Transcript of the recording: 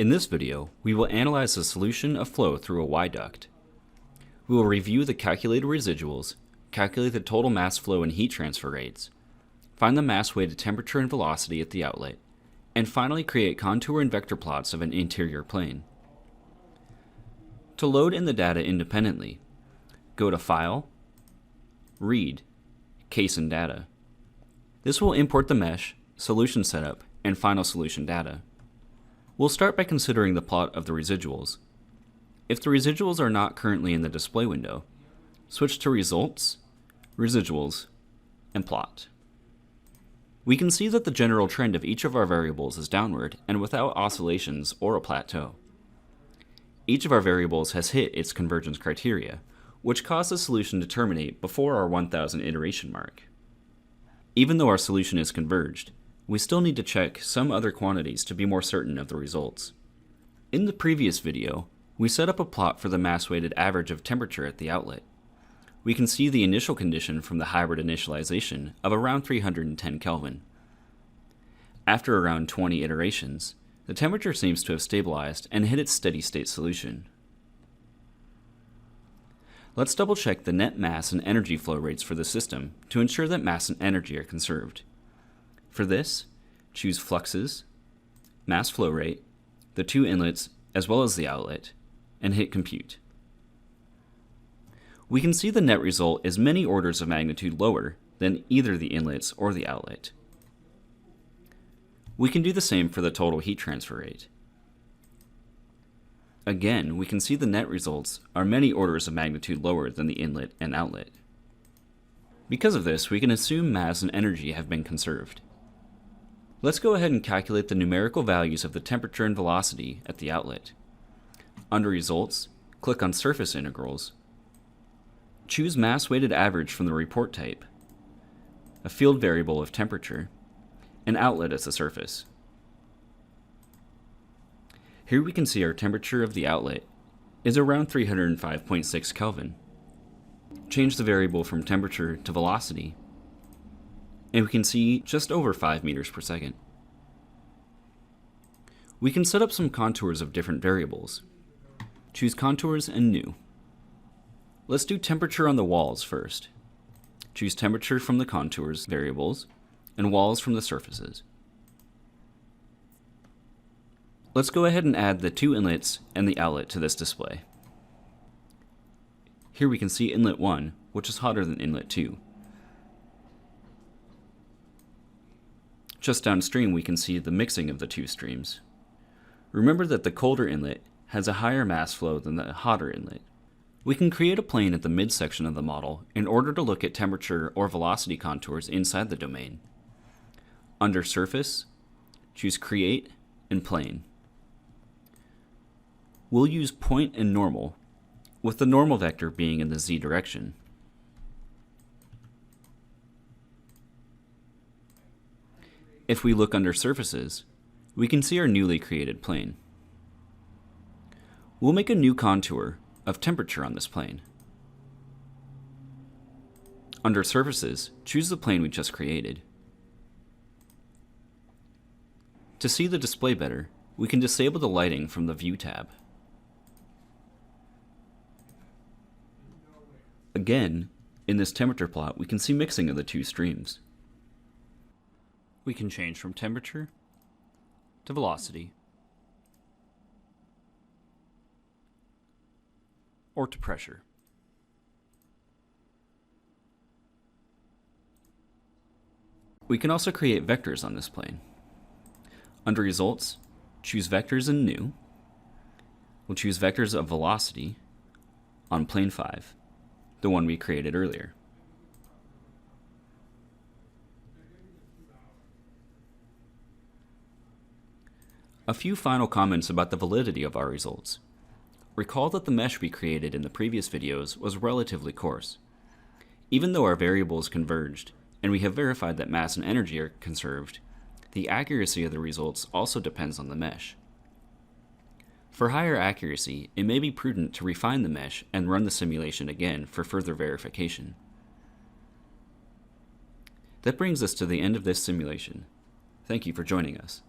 In this video, we will analyze the solution of flow through a Y duct. We will review the calculated residuals, calculate the total mass flow and heat transfer rates, find the mass-weighted temperature and velocity at the outlet, and finally create contour and vector plots of an interior plane. To load in the data independently, go to File, Read, Case and Data. This will import the mesh, solution setup, and final solution data. We'll start by considering the plot of the residuals. If the residuals are not currently in the display window, switch to Results, Residuals, and Plot. We can see that the general trend of each of our variables is downward and without oscillations or a plateau. Each of our variables has hit its convergence criteria, which caused the solution to terminate before our 1000 iteration mark. Even though our solution is converged, we still need to check some other quantities to be more certain of the results. In the previous video, we set up a plot for the mass-weighted average of temperature at the outlet. We can see the initial condition from the hybrid initialization of around 310 Kelvin. After around 20 iterations, the temperature seems to have stabilized and hit its steady-state solution. Let's double-check the net mass and energy flow rates for the system to ensure that mass and energy are conserved. For this, choose Fluxes, Mass Flow Rate, the two inlets as well as the outlet, and hit Compute. We can see the net result is many orders of magnitude lower than either the inlets or the outlet. We can do the same for the total heat transfer rate. Again, we can see the net results are many orders of magnitude lower than the inlet and outlet. Because of this, we can assume mass and energy have been conserved. Let's go ahead and calculate the numerical values of the temperature and velocity at the outlet. Under Results, click on Surface Integrals. Choose Mass-Weighted Average from the report type, a field variable of temperature, and outlet as the surface. Here we can see our temperature of the outlet is around 305.6 Kelvin. Change the variable from temperature to velocity, and we can see just over 5 meters per second. We can set up some contours of different variables. Choose Contours and New. Let's do temperature on the walls first. Choose temperature from the contours variables and walls from the surfaces. Let's go ahead and add the two inlets and the outlet to this display. Here we can see inlet 1, which is hotter than inlet 2. Just downstream we can see the mixing of the two streams. Remember that the colder inlet has a higher mass flow than the hotter inlet. We can create a plane at the midsection of the model in order to look at temperature or velocity contours inside the domain. Under Surface, choose Create and Plane. We'll use point and normal, with the normal vector being in the z direction. If we look under Surfaces, we can see our newly created plane. We'll make a new contour of temperature on this plane. Under Surfaces, choose the plane we just created. To see the display better, we can disable the lighting from the View tab. Again, in this temperature plot, we can see mixing of the two streams. We can change from temperature to velocity or to pressure. We can also create vectors on this plane. Under Results, choose Vectors and New. We'll choose Vectors of Velocity on Plane 5, the one we created earlier. A few final comments about the validity of our results. Recall that the mesh we created in the previous videos was relatively coarse. Even though our variables converged, and we have verified that mass and energy are conserved, the accuracy of the results also depends on the mesh. For higher accuracy, it may be prudent to refine the mesh and run the simulation again for further verification. That brings us to the end of this simulation. Thank you for joining us.